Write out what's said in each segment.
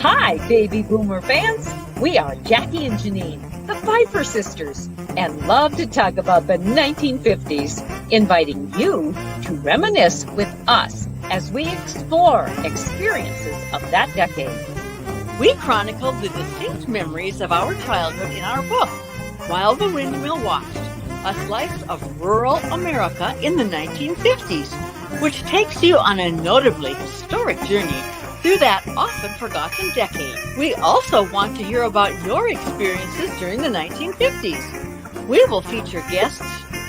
Hi, baby boomer fans. We are Jackie and Janine, the Pfeiffer sisters, and love to talk about the 1950s, inviting you to reminisce with us as we explore experiences of that decade. We chronicle the distinct memories of our childhood in our book, While the Windmill Watched, a slice of rural America in the 1950s, which takes you on a notably historic journey through that often forgotten decade. We also want to hear about your experiences during the 1950s. We will feature guests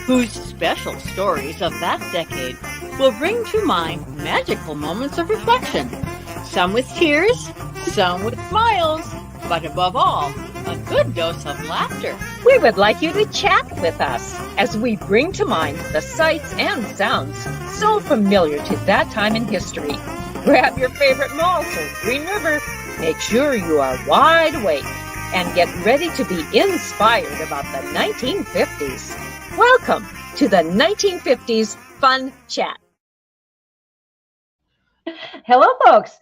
whose special stories of that decade will bring to mind magical moments of reflection, some with tears, some with smiles, but above all, a good dose of laughter. We would like you to chat with us as we bring to mind the sights and sounds so familiar to that time in history. Grab your favorite malt or Green River. Make sure you are wide awake and get ready to be inspired about the 1950s. Welcome to the 1950s Fun Chat. Hello, folks.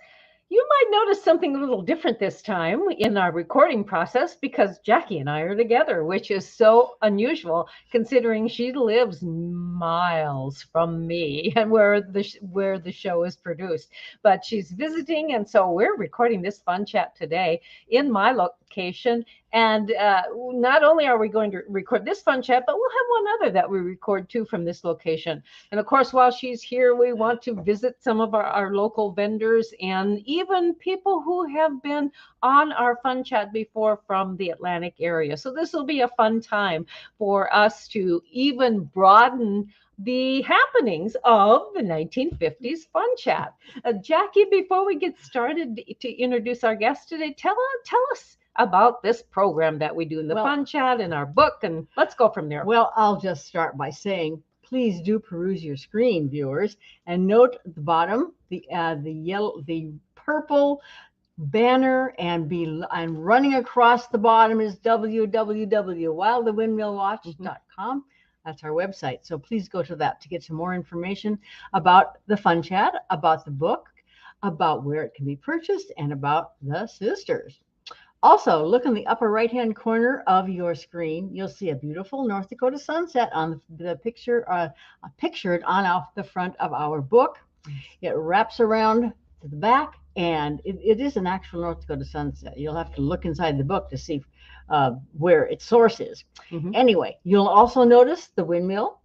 You might notice something a little different this time in our recording process because Jackie and I are together, which is so unusual considering she lives miles from me and where the show is produced. But she's visiting, and so we're recording this Fun Chat today in my location. And not only are we going to record this Fun Chat, but we'll have one other that we record too from this location. And of course, while she's here, we want to visit some of our local vendors and even people who have been on our Fun Chat before from the Atlantic area. So this will be a fun time for us to even broaden the happenings of the 1950s Fun Chat. Jackie, before we get started to introduce our guest today, tell us about this program that we do in the Fun Chat and our book, and let's go from there. Well, I'll just start by saying, please do peruse your screen, viewers, and note at the bottom the purple banner, and running across the bottom is www.whilethewindmillwatch.com. That's our website. So please go to that to get some more information about the Fun Chat, about the book, about where it can be purchased, and about the sisters. Also, look in the upper right-hand corner of your screen. You'll see a beautiful North Dakota sunset on the picture, pictured on the front of our book. It wraps around to the back, and it is an actual North Dakota sunset. You'll have to look inside the book to see where its source is. Mm-hmm. Anyway, you'll also notice the windmill,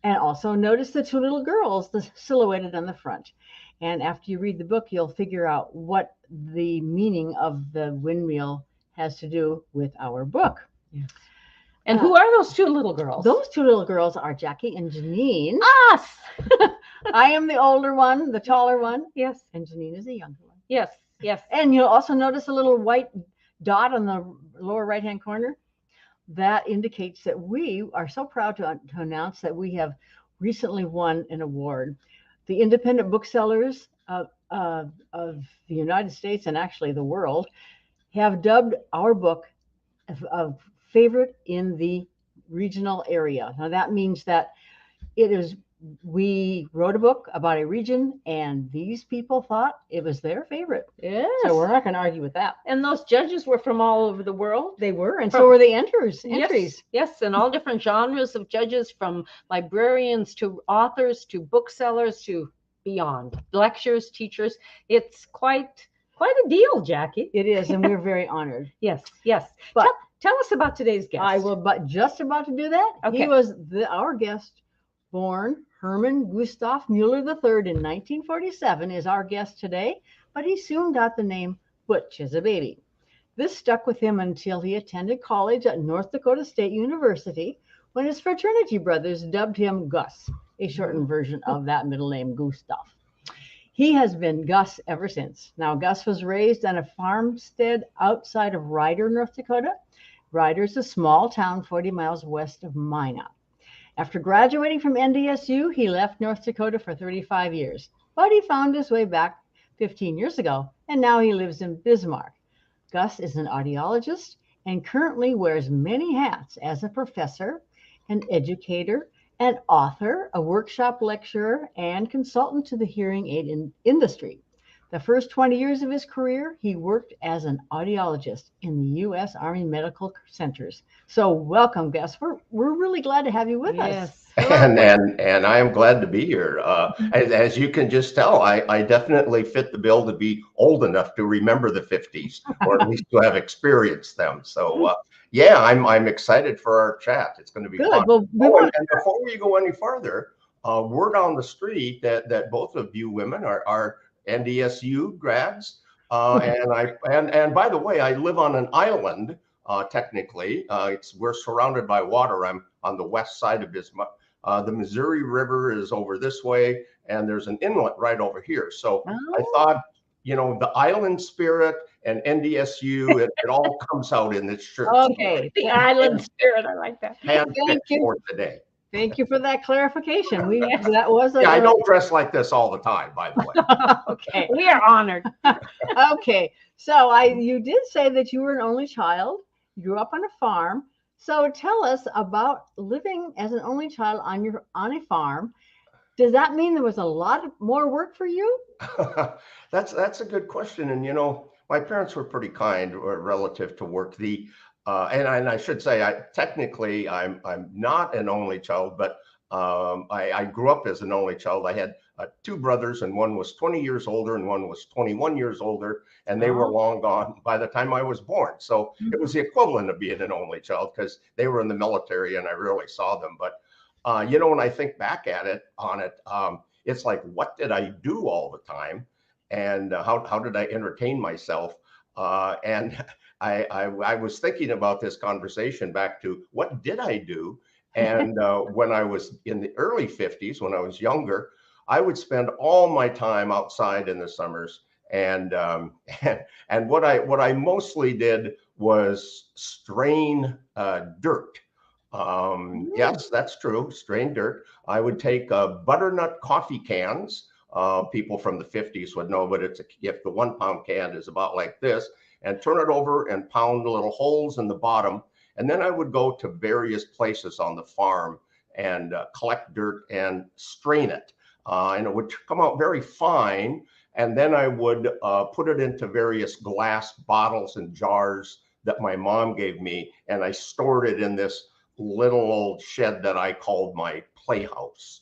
and also notice the two little girls silhouetted on the front. And after you read the book, you'll figure out what the meaning of the windmill has to do with our book. Yes. And who are those two little girls? Those two little girls are Jackie and Janine. Us! I am the older one, the taller one. Yes. And Janine is the younger one. Yes, yes. And you'll also notice a little white dot on the lower right-hand corner. That indicates that we are so proud to announce that we have recently won an award. The independent booksellers of the United States and actually the world have dubbed our book a favorite in the regional area. Now that means that we wrote a book about a region and these people thought it was their favorite. Yes. So we're not going to argue with that. And those judges were from all over the world. They were, and so were the entries. Yes, and all different genres of judges, from librarians to authors to booksellers to beyond. Lecturers, teachers. It's quite a deal, Jackie. It is, and we're very honored. Yes. But tell us about today's guest. I will, but just about to do that. Okay. He was our guest, born Herman Gustav Mueller III in 1947, is our guest today, but he soon got the name Butch as a baby. This stuck with him until he attended college at North Dakota State University, when his fraternity brothers dubbed him Gus, a shortened version of that middle name, Gustav. He has been Gus ever since. Now, Gus was raised on a farmstead outside of Ryder, North Dakota. Ryder is a small town 40 miles west of Minot. After graduating from NDSU, he left North Dakota for 35 years, but he found his way back 15 years ago, and now he lives in Bismarck. Gus is an audiologist and currently wears many hats as a professor, an educator, an author, a workshop lecturer, and consultant to the hearing aid industry. The first 20 years of his career, he worked as an audiologist in the U.S. Army Medical Centers. So welcome, Gus. We're really glad to have you with us. And I am glad to be here. As you can just tell, I definitely fit the bill to be old enough to remember the 50s, or at least to have experienced them. So yeah, I'm excited for our chat. It's going to be fun. Well, and before we go any further, word on the street that both of you women are NDSU grads, and by the way, I live on an island. Technically, we're surrounded by water. I'm on the west side of Bismarck. The Missouri River is over this way, and there's an inlet right over here. So I thought, the island spirit and NDSU, it all comes out in this shirt. Okay, the island spirit, I like that. Thank you for today. Thank you for that clarification. I don't dress like this all the time, by the way. Okay, we are honored. Okay, so you did say that you were an only child. You grew up on a farm. So tell us about living as an only child on a farm. Does that mean there was a lot more work for you? That's a good question. And my parents were pretty kind relative to work. And I should say, technically I'm not an only child, but I grew up as an only child. I had two brothers, and one was 20 years older and one was 21 years older, and they were long gone by the time I was born. So it was the equivalent of being an only child, because they were in the military and I rarely saw them. But when I think back on it, it's like, what did I do all the time, and how did I entertain myself? And I was thinking about this conversation back to what did I do? And when I was in the early 50s, when I was younger, I would spend all my time outside in the summers. And what I mostly did was strain dirt. Yes, that's true. Strain dirt. I would take butternut coffee cans. People from the 50s would know, but if the 1 pound can is about like this, and turn it over and pound little holes in the bottom. And then I would go to various places on the farm and collect dirt and strain it. And it would come out very fine. And then I would put it into various glass bottles and jars that my mom gave me. And I stored it in this little old shed that I called my playhouse,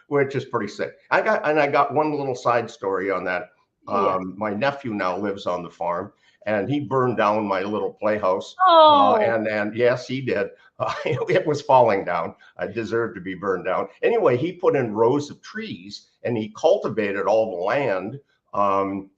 which is pretty sick. I got one little side story on that. My nephew now lives on the farm, and he burned down my little playhouse. And yes, he did. It was falling down. I deserved to be burned down. Anyway, he put in rows of trees, and he cultivated all the land,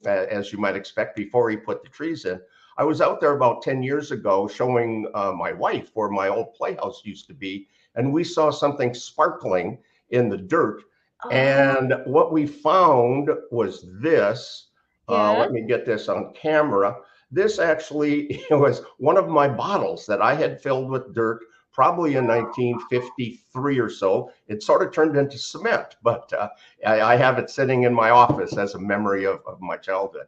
as you might expect, before he put the trees in. I was out there about 10 years ago showing my wife where my old playhouse used to be, and we saw something sparkling in the dirt. And what we found was this. Let me get this on camera. This actually was one of my bottles that I had filled with dirt, probably in 1953 or so. It sort of turned into cement, but I have it sitting in my office as a memory of my childhood.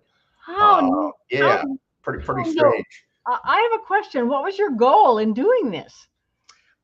Pretty strange. I have a question. What was your goal in doing this?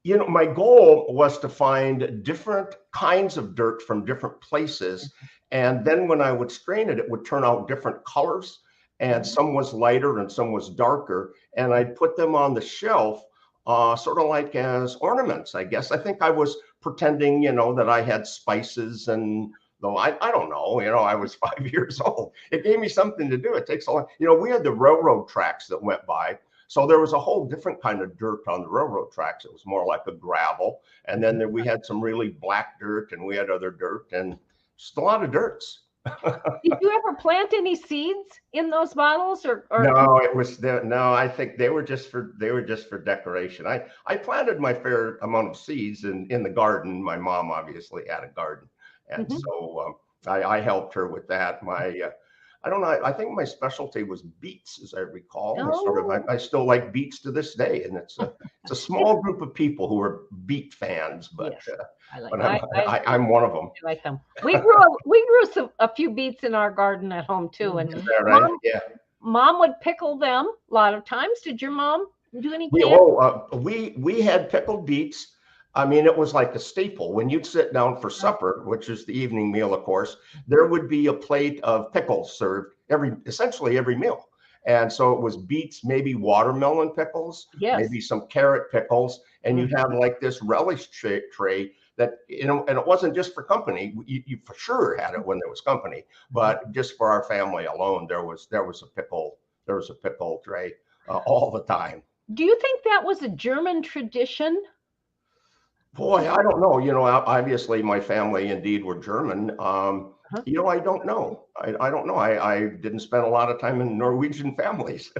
My goal was to find different kinds of dirt from different places. And then when I would strain it, it would turn out different colors. And some was lighter and some was darker. And I'd put them on the shelf, sort of like as ornaments, I guess. I think I was pretending, that I had spices, and though I don't know, I was 5 years old. It gave me something to do. It takes a lot. We had the railroad tracks that went by. So there was a whole different kind of dirt on the railroad tracks. It was more like a gravel. And then we had some really black dirt, and we had other dirt, and just a lot of dirts. Did you ever plant any seeds in those bottles, or? No, I think they were just for decoration. I planted my fair amount of seeds in the garden. My mom obviously had a garden. And so I helped her with that. I don't know. I think my specialty was beets, as I recall. I still like beets to this day, and it's a small group of people who are beet fans, but I'm one of them. I like them. We grew a few beets in our garden at home too, and is that right? Mom would pickle them a lot of times. Did your mom do any? We had pickled beets. I mean, it was like a staple. When you'd sit down for supper, which is the evening meal, of course, there would be a plate of pickles served essentially every meal. And so it was beets, maybe watermelon pickles, Yes. maybe some carrot pickles, and you'd have like this relish tray that, you know, and it wasn't just for company. You for sure had it when there was company, but just for our family alone, there was a pickle tray all the time. Do you think that was a German tradition? Boy, I don't know. You know, obviously my family indeed were German. You know, I don't know. I don't know. I didn't spend a lot of time in Norwegian families.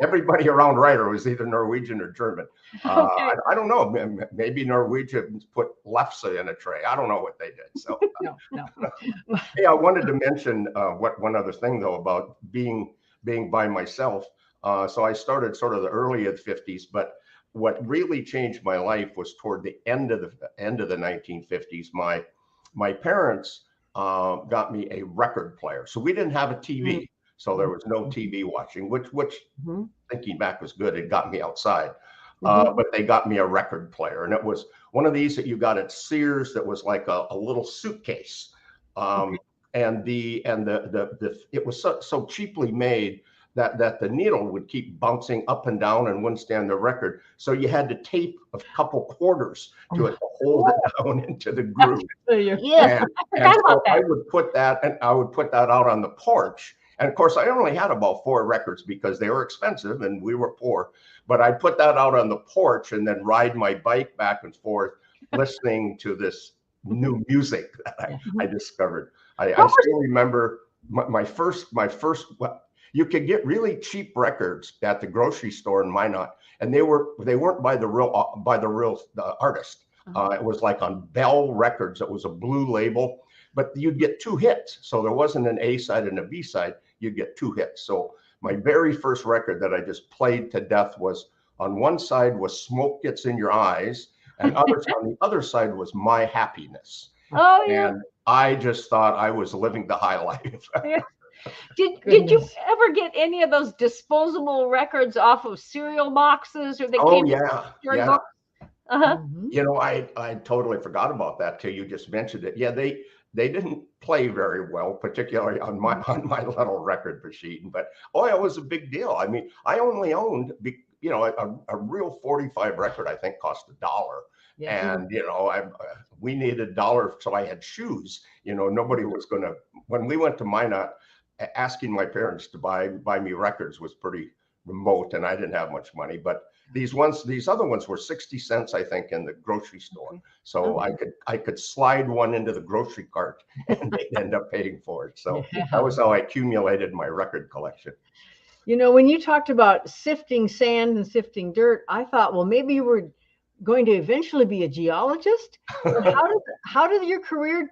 Everybody around Ryder was either Norwegian or German. Okay. I don't know. Maybe Norwegians put lefse in a tray. I don't know what they did. So, No. hey, I wanted to mention one other thing though about being by myself. So I started sort of the early 50s, but what really changed my life was toward the end of the 1950s. My parents got me a record player, so we didn't have a TV, so there was no TV watching, which thinking back was good. It got me outside, but they got me a record player, and it was one of these that you got at Sears that was like a little suitcase, and it was so cheaply made that the needle would keep bouncing up and down and wouldn't stand the record. So you had to tape a couple quarters to it to hold it down into the groove. Yes, and so I would put that out on the porch. And of course, I only had about 4 records because they were expensive and we were poor. But I'd put that out on the porch and then ride my bike back and forth, listening to this new music that I discovered. I still remember my first. You could get really cheap records at the grocery store in Minot, and they weren't by the real artist. It was like on Bell Records. It was a blue label, but you'd get 2 hits. So there wasn't an A side and a B side. You'd get 2 hits. So my very first record that I just played to death was, on one side was Smoke Gets in Your Eyes, and on the other side was My Happiness. Oh yeah. And I just thought I was living the high life. Did you ever get any of those disposable records off of cereal boxes, or they came in storybooks? You know, I totally forgot about that till you just mentioned it. Yeah, they didn't play very well, particularly on my little record machine. But it was a big deal. I mean, I only owned, you know, a real 45 record. I think cost $1. And you know, we needed $1, so I had shoes. You know, nobody was gonna. When we went to Minot, asking my parents to buy me records was pretty remote, and I didn't have much money. But these other ones were 60 cents, I think, in the grocery store. So I could slide one into the grocery cart and they'd end up paying for it. So that was how I accumulated my record collection. You know, when you talked about sifting sand and sifting dirt, I thought, well, maybe you were going to eventually be a geologist. How did your career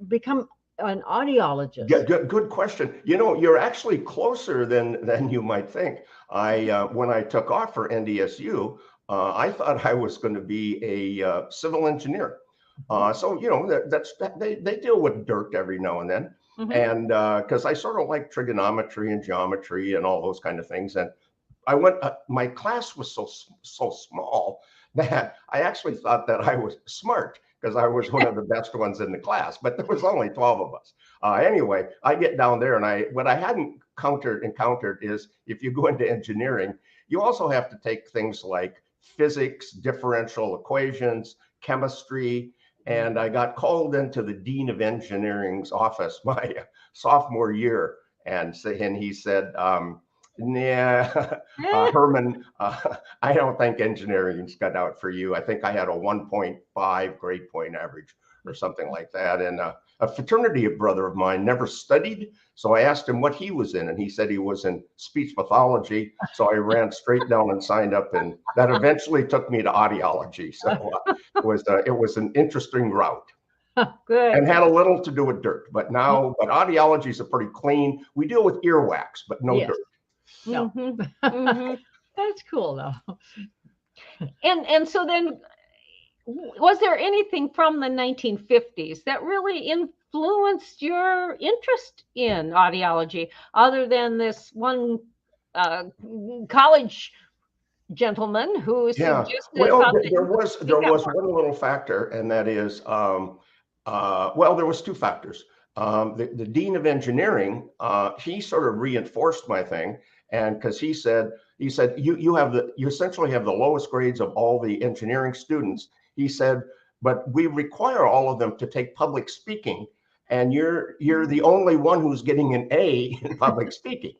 become an audiologist? Yeah, good question. You know, you're actually closer than you might think. When I took off for NDSU, I thought I was going to be a civil engineer. So you know, they deal with dirt every now and then, and because I sort of like trigonometry and geometry and all those kind of things, and I went. My class was so small that I actually thought that I was smart, because I was one of the best ones in the class, but there was only 12 of us. Anyway, I get down there, and what I hadn't encountered is, if you go into engineering, you also have to take things like physics, differential equations, chemistry, and I got called into the Dean of Engineering's office my sophomore year, and he said, Herman, I don't think engineering's got out for you. I think I had a 1.5 grade point average or something like that. And a fraternity brother of mine never studied. So I asked him what he was in, and he said he was in speech pathology. So I ran straight down and signed up, and that eventually took me to audiology. So it was an interesting route. Good. And had a little to do with dirt. But audiology is a pretty clean. We deal with earwax, but no dirt. No. That's cool though. And so then, was there anything from the 1950s that really influenced your interest in audiology, other than this one college gentleman who Yeah. suggested Well, about there was one little factor, and that is, well, there was two factors. The dean of engineering, he sort of reinforced my thing, and because he said you essentially have the lowest grades of all the engineering students. He said, but we require all of them to take public speaking, and you're the only one who's getting an A in public speaking,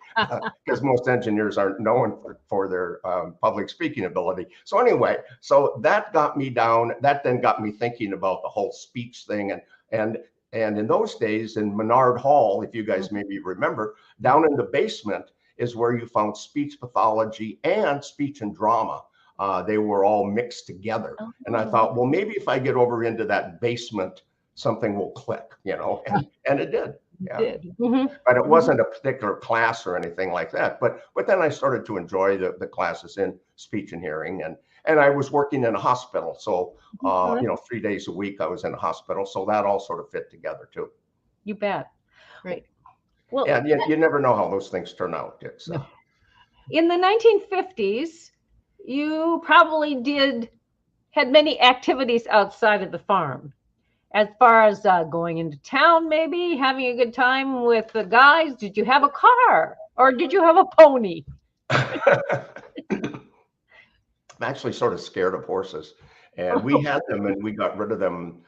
because most engineers aren't known for their public speaking ability. So anyway, so that got me down. That then got me thinking about the whole speech thing, and in those days in Menard Hall, if you guys maybe remember, down in the basement is where you found speech pathology and speech and drama. They were all mixed together. And I thought, well, maybe if I get over into that basement, something will click, and it did. Yeah. But it wasn't a particular class or anything like that. But then I started to enjoy the classes in speech and hearing, and I was working in a hospital. So, 3 days a week I was in a hospital. So that all sort of fit together too. You bet. Right. Well, and you never know how those things turn out. So. In the 1950s, you probably had many activities outside of the farm. As far as going into town, maybe having a good time with the guys. Did you have a car or did you have a pony? I'm actually sort of scared of horses, and we had them and we got rid of them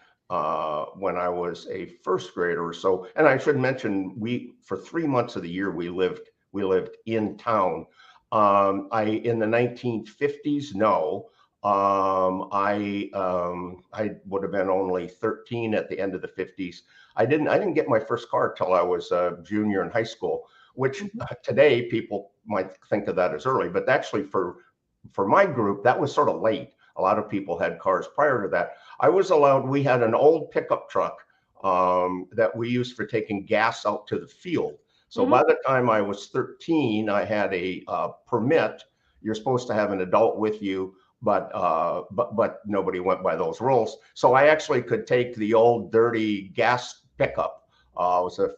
when I was a first grader or so. And I should mention, for 3 months of the year we lived in town. In the 1950s, no. I would have been only 13 at the end of the 50s. I didn't get my first car till I was a junior in high school, which today people might think of that as early, but actually for my group, that was sort of late. A lot of people had cars prior to that. We had an old pickup truck that we used for taking gas out to the field. So by the time I was 13, I had a permit. You're supposed to have an adult with you, but nobody went by those rules. So I actually could take the old dirty gas pickup. It was a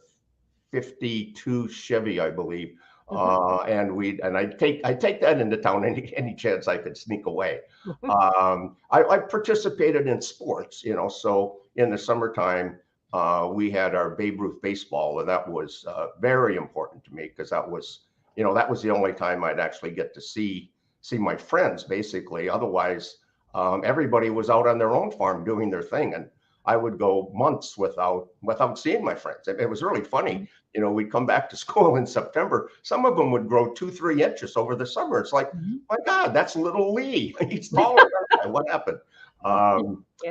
52 Chevy, I believe. And I'd take that into town any chance I could sneak away. I participated in sports, so in the summertime, we had our Babe Ruth baseball, and that was very important to me because that was the only time I'd actually get to see my friends, basically. Otherwise, everybody was out on their own farm doing their thing, and I would go months without seeing my friends. It was really funny. We'd come back to school in September. Some of them would grow 2-3 inches over the summer. It's like, my God, that's little Lee. He's taller. What happened?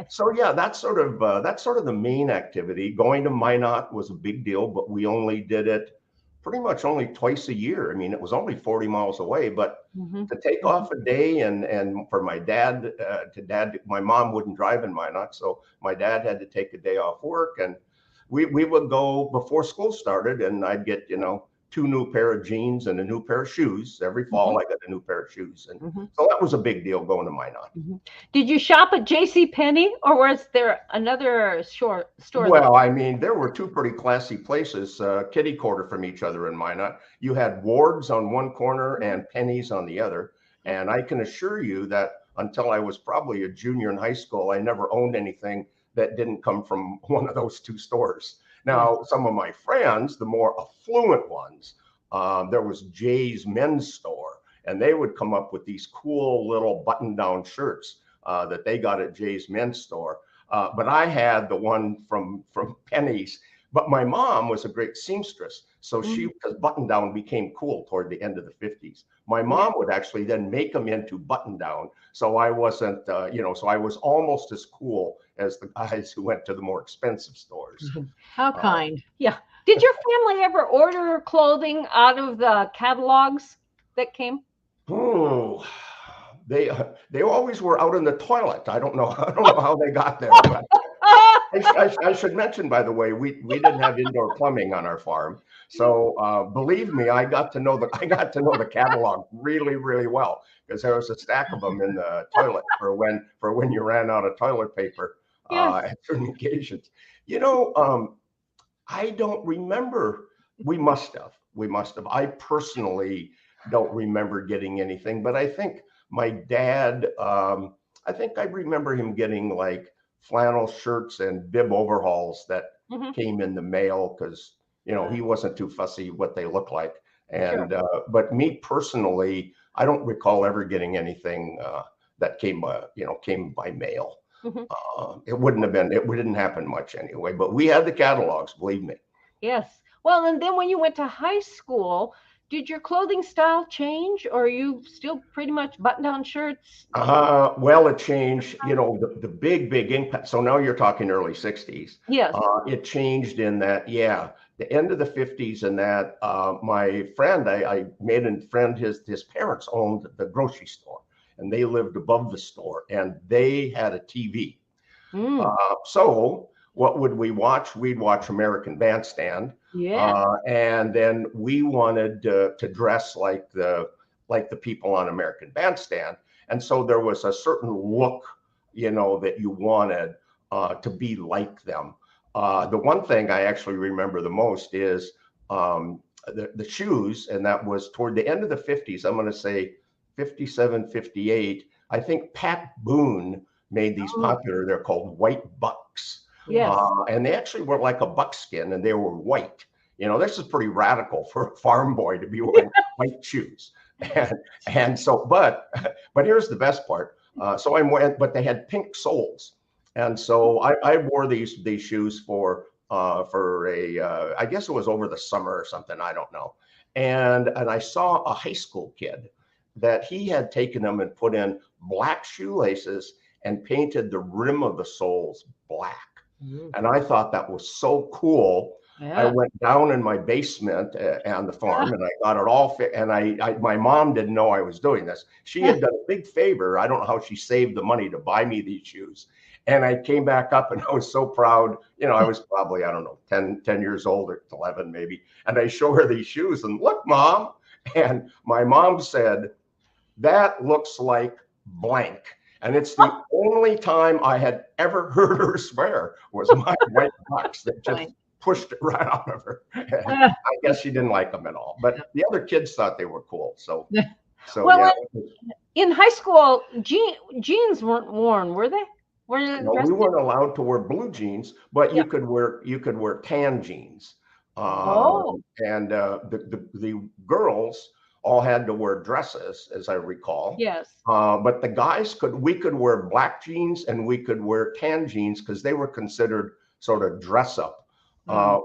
So yeah, that's sort of the main activity. Going to Minot was a big deal, but we only did it pretty much only twice a year. I mean, it was only 40 miles away, but to take off a day and for my dad, my mom wouldn't drive in Minot, so my dad had to take a day off work, and we would go before school started, and I'd get 2 new pair of jeans and a new pair of shoes. Every fall I got a new pair of shoes, and so that was a big deal going to Minot. Did you shop at JCPenney, or was there another store? Well, I mean, there were 2 pretty classy places, kitty corner from each other in Minot. You had Ward's on one corner and Penny's on the other, and I can assure you that until I was probably a junior in high school, I never owned anything that didn't come from one of those 2 stores. Now, some of my friends, the more affluent ones, there was Jay's Men's Store, and they would come up with these cool little button-down shirts that they got at Jay's Men's Store. But I had the one from Penny's. But my mom was a great seamstress, so because button-down became cool toward the end of the 50s. My mom would actually then make them into button-down, so I wasn't, so I was almost as cool as the guys who went to the more expensive stores. How kind. Yeah. Did your family ever order clothing out of the catalogs that came? Oh, they always were out in the toilet. I don't know how they got there. But I should mention, by the way, we didn't have indoor plumbing on our farm, so believe me, I got to know the catalog really, really well, because there was a stack of them in the toilet for when you ran out of toilet paper at certain occasions. I don't remember. We must have. I personally don't remember getting anything, but I think my dad, I think I remember him getting like flannel shirts and bib overalls that came in the mail because, you know, he wasn't too fussy what they look like. And, but me personally, I don't recall ever getting anything that came by mail. It wouldn't have been, it didn't happen much anyway, but we had the catalogs, believe me. Yes. Well, and then when you went to high school, did your clothing style change, or are you still pretty much button-down shirts? Well, it changed, you know, the big impact. So now you're talking early 60s. Yes. It changed in that, the end of the 50s, and that my friend, I made a friend, his parents owned the grocery store, and they lived above the store, and they had a TV. So what would we watch? We'd watch American Bandstand. And then we wanted to dress like the people on American Bandstand. And so there was a certain look, you know, that you wanted to be like them. The one thing I actually remember the most is the shoes, and that was toward the end of the 50s. I'm going to say 57, 58. I think Pat Boone made these popular. They're called white bucks. And they actually were like a buckskin, and they were white. You know, this is pretty radical for a farm boy to be wearing white shoes. And so, but here's the best part. So I'm wearing, but they had pink soles. And so I wore these shoes for I guess it was over the summer or something. I don't know. And I saw a high school kid that he had taken them and put in black shoelaces and painted the rim of the soles black. And I thought that was so cool. I went down in my basement on the farm and I got it all fit. And my mom didn't know I was doing this. She had done a big favor. I don't know how she saved the money to buy me these shoes. And I came back up and I was so proud. You know, I was probably, I don't know, 10 years old or 11 maybe. And I show her these shoes and look, Mom. And my mom said, that looks like blank. And it's the only time I had ever heard her swear was my white box that just pushed it right out of her. I guess she didn't like them at all. But the other kids thought they were cool. So well, in high school, jeans weren't worn, were they? No, we weren't allowed to wear blue jeans, but you could wear tan jeans. And the girls all had to wear dresses, as I recall. But the guys we could wear black jeans and we could wear tan jeans because they were considered sort of dress up.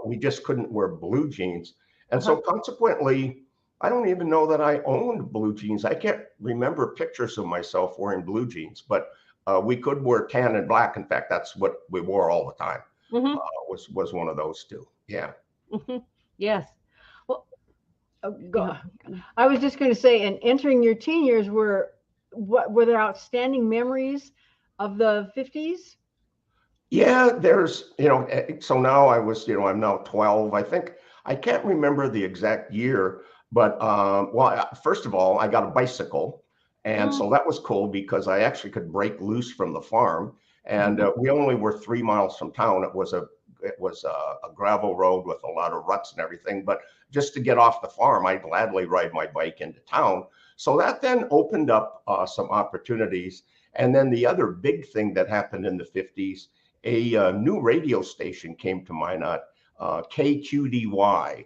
We just couldn't wear blue jeans. And so consequently, I don't even know that I owned blue jeans. I can't remember pictures of myself wearing blue jeans, but we could wear tan and black. In fact, that's what we wore all the time. Was one of those two. Yes. Well, I was just going to say, and entering your teen years, were there outstanding memories of the 50s? Yeah, there's, you know, so now I'm now 12. I think I can't remember the exact year, but well, first of all, I got a bicycle. And so that was cool because I actually could break loose from the farm. And we only were 3 miles from town. It was a gravel road with a lot of ruts and everything. But just to get off the farm, I'd gladly ride my bike into town. So that then opened up some opportunities. And then the other big thing that happened in the 50s, a new radio station came to Minot, KQDY.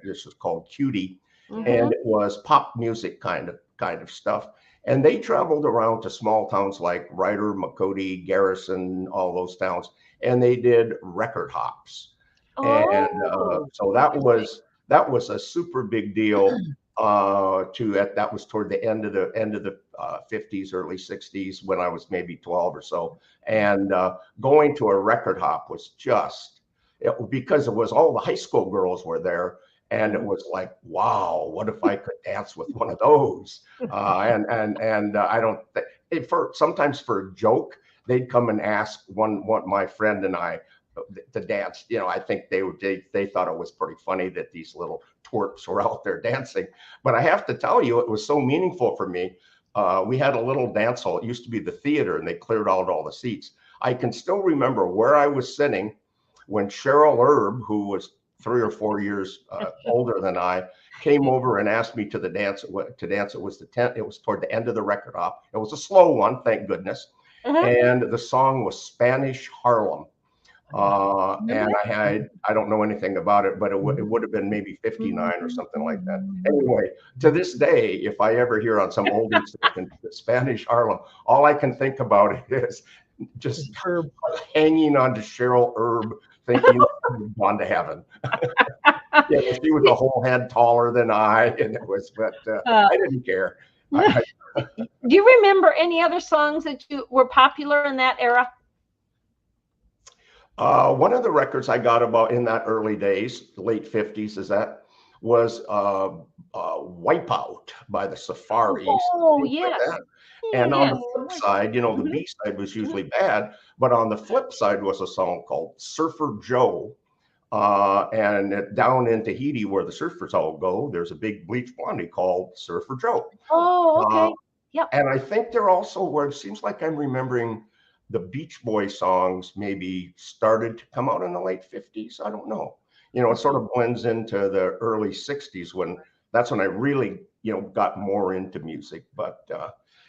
This was called QD. And it was pop music kind of stuff. And they traveled around to small towns like Ryder, McCody, Garrison, all those towns, and they did record hops. And so that was a super big deal. That was toward the end of the 50s, early 60s, when I was maybe 12 or so. And going to a record hop was because it was all the high school girls were there. And it was like, wow, what if I could dance with one of those? And I don't think sometimes for a joke, they'd come and ask my friend and I to dance. You know, I think they thought it was pretty funny that these little twerps were out there dancing. But I have to tell you, it was so meaningful for me. We had a little dance hall. It used to be the theater, and they cleared out all the seats. I can still remember where I was sitting when Cheryl Erb, who was 3 or 4 years older than I, came over and asked me to dance. It was toward the end of the record off. It was a slow one, thank goodness. And the song was Spanish Harlem. And I don't know anything about it, but it would have been maybe 59 or something like that. Anyway, to this day, if I ever hear on some oldie station Spanish Harlem, all I can think about it is just hanging on to Cheryl Erb, thinking I've gone to heaven. Yeah, she was a whole head taller than I, and it was, but I didn't care. Do you remember any other songs that were popular in that era? One of the records I got about in that early days, the late 50s, was Wipeout by the Safaris. Oh, yes. Like and on the flip side, the B side was usually bad, but on the flip side was a song called Surfer Joe. And down in Tahiti, where the surfers all go, there's a big bleach blondie called Surfer Joe. Oh, okay. Yep. And I think they're also where it seems like I'm remembering the Beach Boy songs maybe started to come out in the late 50s. I don't know. It sort of blends into the early 60s that's when I really, got more into music. But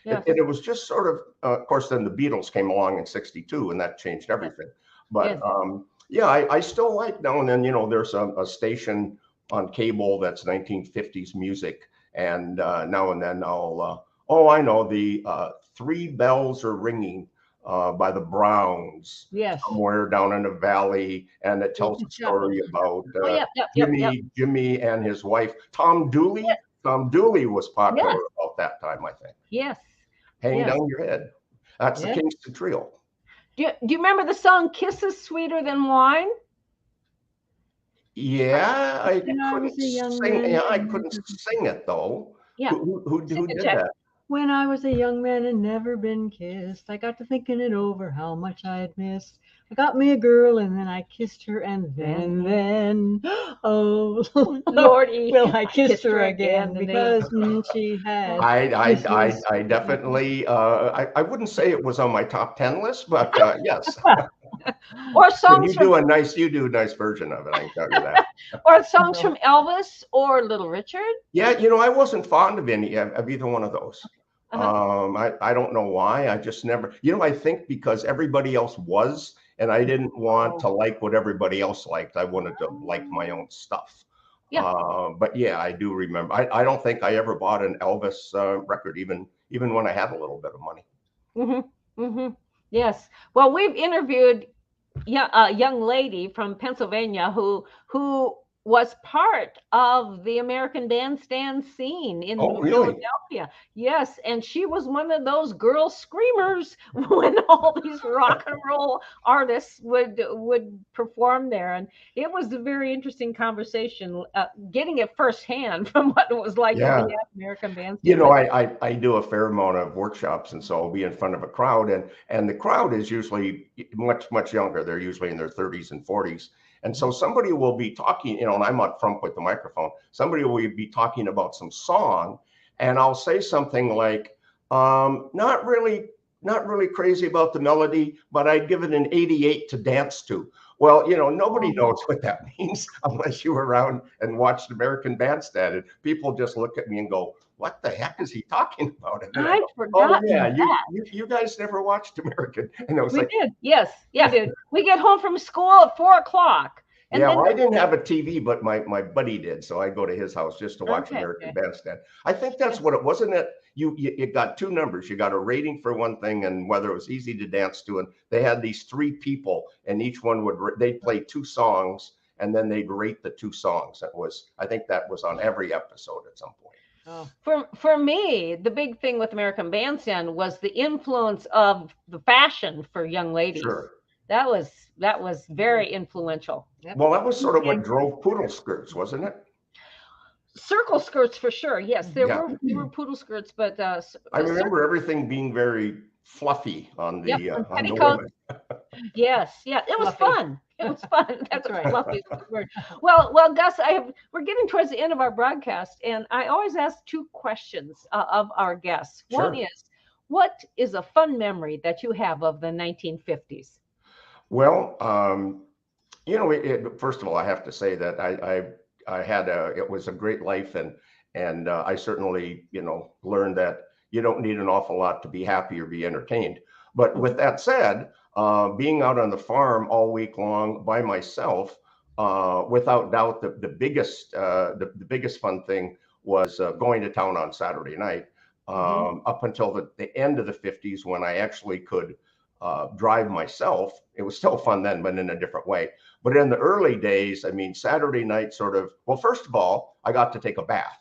it was just sort of course, then the Beatles came along in 62 and that changed everything. But I still like now and then, there's a station on cable that's 1950s music. And now and then I know the Three Bells Are Ringing by the Browns, somewhere down in the valley, and it tells a story about Jimmy and his wife, Tom Dooley. Yes. Tom Dooley was popular about that time, I think. Yes. Hang down your head. That's the Kingston Trio. Do you remember the song "Kisses Sweeter Than Wine"? Yeah, I couldn't sing. I couldn't sing it though. Yeah. Who did that? When I was a young man and never been kissed, I got to thinking it over how much I had missed. I got me a girl and then I kissed her and then, oh, Lordy, will I kiss her again because she had. I definitely, I wouldn't say it was on my top 10 list, but yes. Or songs you do a nice version of it, I can tell you that. Or songs from Elvis or Little Richard. Yeah, I wasn't fond of either one of those. I don't know why. I just never, I think because everybody else was, and I didn't want to like what everybody else liked. I wanted to like my own stuff. Yeah. But yeah, I do remember. I don't think I ever bought an Elvis record, even when I had a little bit of money. Yes. Well, we've interviewed a young lady from Pennsylvania who was part of the American Bandstand scene in Philadelphia. Yes, and she was one of those girl screamers when all these rock and roll artists would perform there. And it was a very interesting conversation, getting it firsthand from what it was like in the American Bandstand. I do a fair amount of workshops, and so I'll be in front of a crowd, and the crowd is usually much, much younger. They're usually in their 30s and 40s. And so somebody will be talking, and I'm up front with the microphone. Somebody will be talking about some song, and I'll say something like, not really crazy about the melody, but I'd give it an 88 to dance to. Well, nobody knows what that means unless you were around and watched American Bandstand. And people just look at me and go, what the heck is he talking about? And I'd forgotten that. You guys never watched American. And I was we did. Yes, we did. We get home from school at 4 o'clock. And I didn't have a TV, but my buddy did. So I go to his house just to watch American Bandstand. I think that's what it wasn't. It you got two numbers. You got a rating for one thing and whether it was easy to dance to. And they had these 3 people, and each one they'd play 2 songs, and then they'd rate the 2 songs. I think that was on every episode at some point. Oh. For me, the big thing with American Bandstand was the influence of the fashion for young ladies. Sure. That was very influential. Well, that was sort of what drove poodle skirts, wasn't it? Circle skirts for sure. Yes, there were poodle skirts, but I remember everything being very fluffy on the on the women. Yes, it was fun. It was fun. That's right. Fluffy word. Well, Gus, we're getting towards the end of our broadcast, and I always ask 2 questions of our guests. Sure. One is, what is a fun memory that you have of the 1950s? Well, First of all, I have to say that I had it was a great life, and I certainly, learned that you don't need an awful lot to be happy or be entertained. But with that said, being out on the farm all week long by myself, without doubt, the biggest fun thing was going to town on Saturday night, up until the end of the 50s when I actually could drive myself. It was still fun then, but in a different way. But in the early days, I mean, Saturday night well, first of all, I got to take a bath,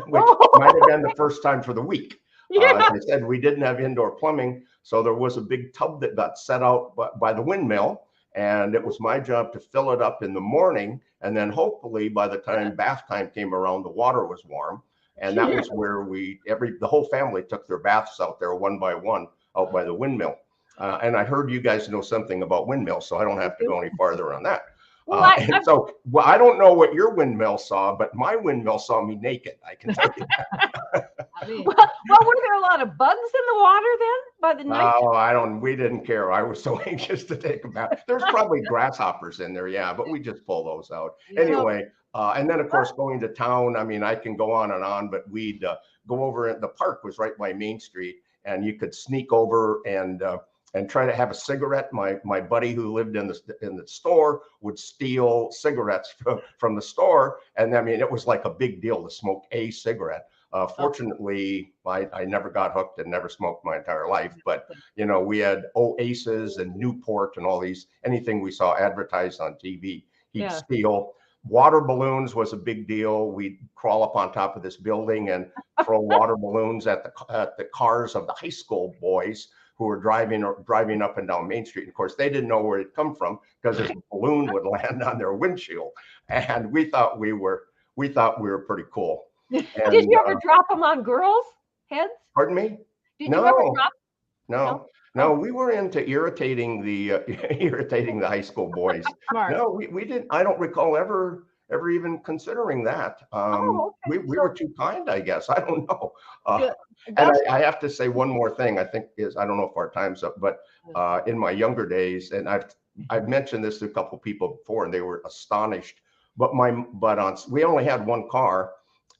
which might have been the first time for the week. As I said, we didn't have indoor plumbing, so there was a big tub that got set out by the windmill, and it was my job to fill it up in the morning, and then hopefully by the time bath time came around, the water was warm, and that was where the whole family took their baths out there one by one out by the windmill. And I heard you guys know something about windmills, so I don't have to go any farther on that. I don't know what your windmill saw, but my windmill saw me naked. I can tell you that. Well, were there a lot of bugs in the water then by the night? Oh, we didn't care. I was so anxious to take a bath. There's probably grasshoppers in there, yeah, but we just pull those out. Anyway, and then of course going to town, I mean, I can go on, but we'd go over, the park was right by Main Street, and you could sneak over and try to have a cigarette. My buddy who lived in the store would steal cigarettes from the store, and I mean, it was like a big deal to smoke a cigarette. Fortunately, I never got hooked and never smoked my entire life. But we had Oasis and Newport and all these. Anything we saw advertised on TV, he'd steal. Water balloons was a big deal. We'd crawl up on top of this building and throw water balloons at the cars of the high school boys who were driving up and down Main Street. And of course, they didn't know where it'd come from because a balloon would land on their windshield. And we thought we were pretty cool. And, did you ever drop them on girls' heads? Pardon me? Did you ever drop? No, we were into irritating the high school boys. No, we didn't. I don't recall ever even considering that. We were too kind, I guess. I don't know. And I have to say one more thing. I think I don't know if our time's up, but in my younger days, and I've mentioned this to a couple of people before, and they were astonished. But we only had one car,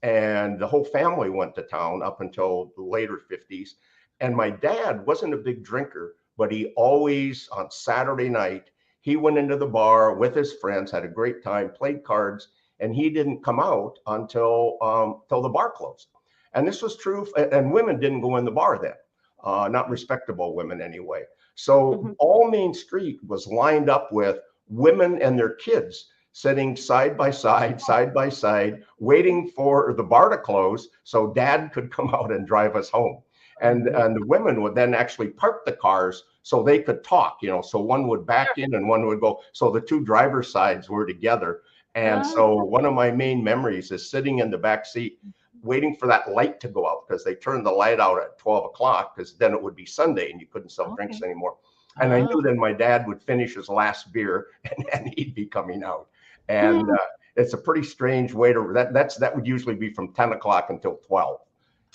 and the whole family went to town up until the later 50s. And my dad wasn't a big drinker, but he always, on Saturday night, he went into the bar with his friends, had a great time, played cards, and he didn't come out until the bar closed. And this was true, and women didn't go in the bar then, not respectable women anyway. So all Main Street was lined up with women and their kids sitting side by side, waiting for the bar to close so Dad could come out and drive us home. And the women would then actually park the cars so they could talk, so one would back in and one would go. So the two driver's sides were together. And so one of my main memories is sitting in the back seat, waiting for that light to go out, because they turned the light out at 12 o'clock, because then it would be Sunday and you couldn't sell drinks anymore. And I knew then my dad would finish his last beer and he'd be coming out. And it's a pretty strange way that would usually be from 10 o'clock until 12.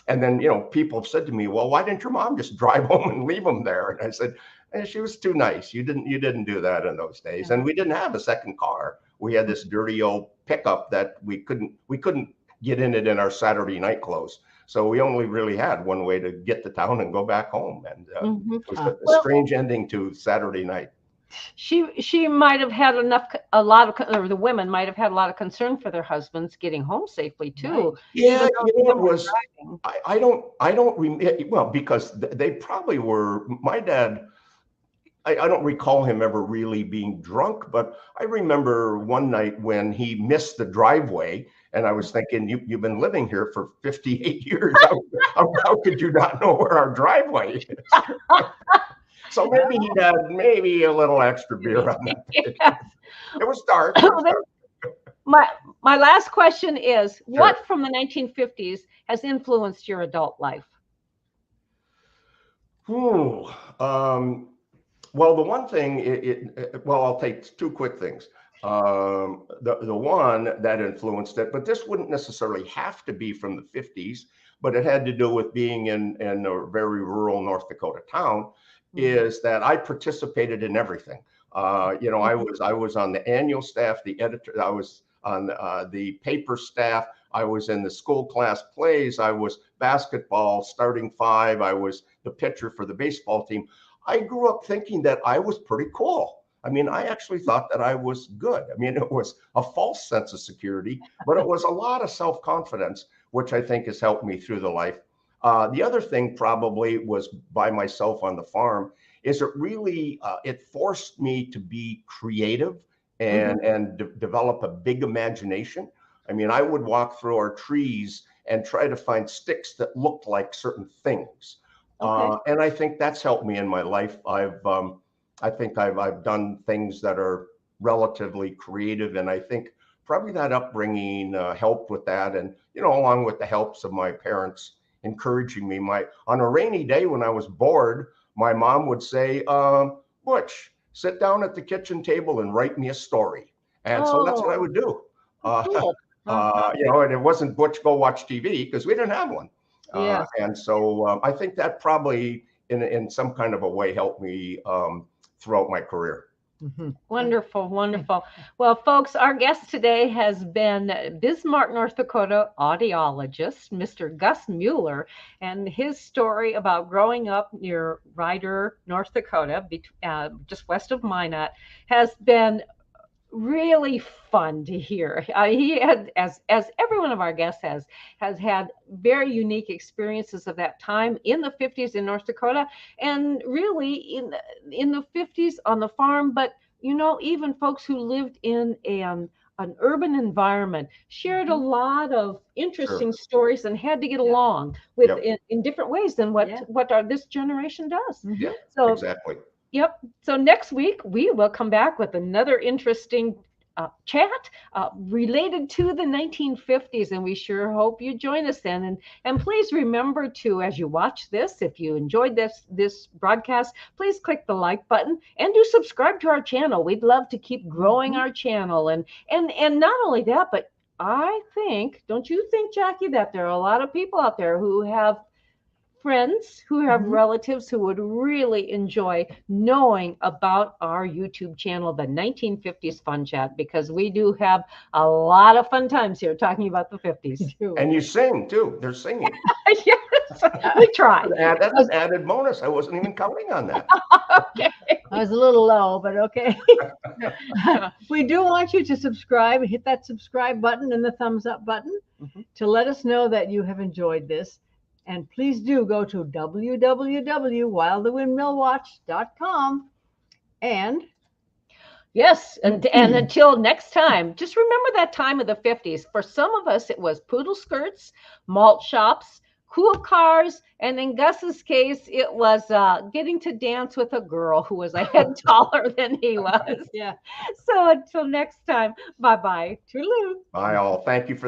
And then, people have said to me, well, why didn't your mom just drive home and leave them there? And I said, she was too nice. You didn't do that in those days. And we didn't have a second car. We had this dirty old pickup that we couldn't get in it in our Saturday night clothes. So we only really had one way to get to town and go back home. And it was a strange ending to Saturday night. She might have had the women might have had a lot of concern for their husbands getting home safely too. Right. Yeah, it was. I don't remember, because they probably were. My dad, I don't recall him ever really being drunk, but I remember one night when he missed the driveway, and I was thinking, you've been living here for 58 years. How could you not know where our driveway is? So maybe he had a little extra beer on that. Yes. It was dark. My last question is, what from the 1950s has influenced your adult life? Well, the one thing, I'll take two quick things. The one that influenced it, but this wouldn't necessarily have to be from the 50s, but it had to do with being in a very rural North Dakota town, is that I participated in everything. You know, I was on the annual staff, the editor. I was on the paper staff. I was in the school class plays. I was basketball starting five. I was the pitcher for the baseball team. I grew up thinking that I was pretty cool. I mean, I actually thought that I was good. I mean, it was a false sense of security, but it was a lot of self-confidence, which I think has helped me through the life. The other thing probably was by myself on the farm is it really, it forced me to be creative and develop a big imagination. I mean, I would walk through our trees and try to find sticks that looked like certain things. And I think that's helped me in my life. I think I've done things that are relatively creative, and I think probably that upbringing helped with that. And you know, along with the helps of my parents encouraging me. On a rainy day when I was bored, my mom would say, "Butch, sit down at the kitchen table and write me a story." And so that's what I would do. Cool. You know, and it wasn't Butch, go watch TV, because we didn't have one. Yeah. And so I think that probably in some kind of a way helped me throughout my career. Wonderful, wonderful. Well, folks, our guest today has been Bismarck, North Dakota audiologist, Mr. Gus Mueller, and his story about growing up near Ryder, North Dakota, just west of Minot, has been really fun to hear. He had, as every one of our guests has had very unique experiences of that time in the 50s in North Dakota, and really in the 50s on the farm. But you know, even folks who lived in an urban environment shared a lot of interesting stories and had to get along with in different ways than what this generation does. Yeah, so exactly. Yep. So next week, we will come back with another interesting chat related to the 1950s. And we sure hope you join us then. And please remember to, as you watch this, if you enjoyed this broadcast, please click the like button and do subscribe to our channel. We'd love to keep growing our channel. And not only that, but I think, don't you think, Jackie, that there are a lot of people out there who have friends, who have relatives who would really enjoy knowing about our YouTube channel, the 1950s Fun Chat, because we do have a lot of fun times here talking about the 50s. And you sing too. They're singing. Yes, we try. That's an added bonus. I wasn't even counting on that. Okay. I was a little low, but okay. We do want you to subscribe, hit that subscribe button and the thumbs up button to let us know that you have enjoyed this. And please do go to www.whilethewindmillwatch.com. And yes, and until next time, just remember that time of the 50s. For some of us, it was poodle skirts, malt shops, cool cars, and in Gus's case, it was getting to dance with a girl who was a head taller than he was. yeah. So until next time, bye-bye. Toodaloo. Bye all. Thank you for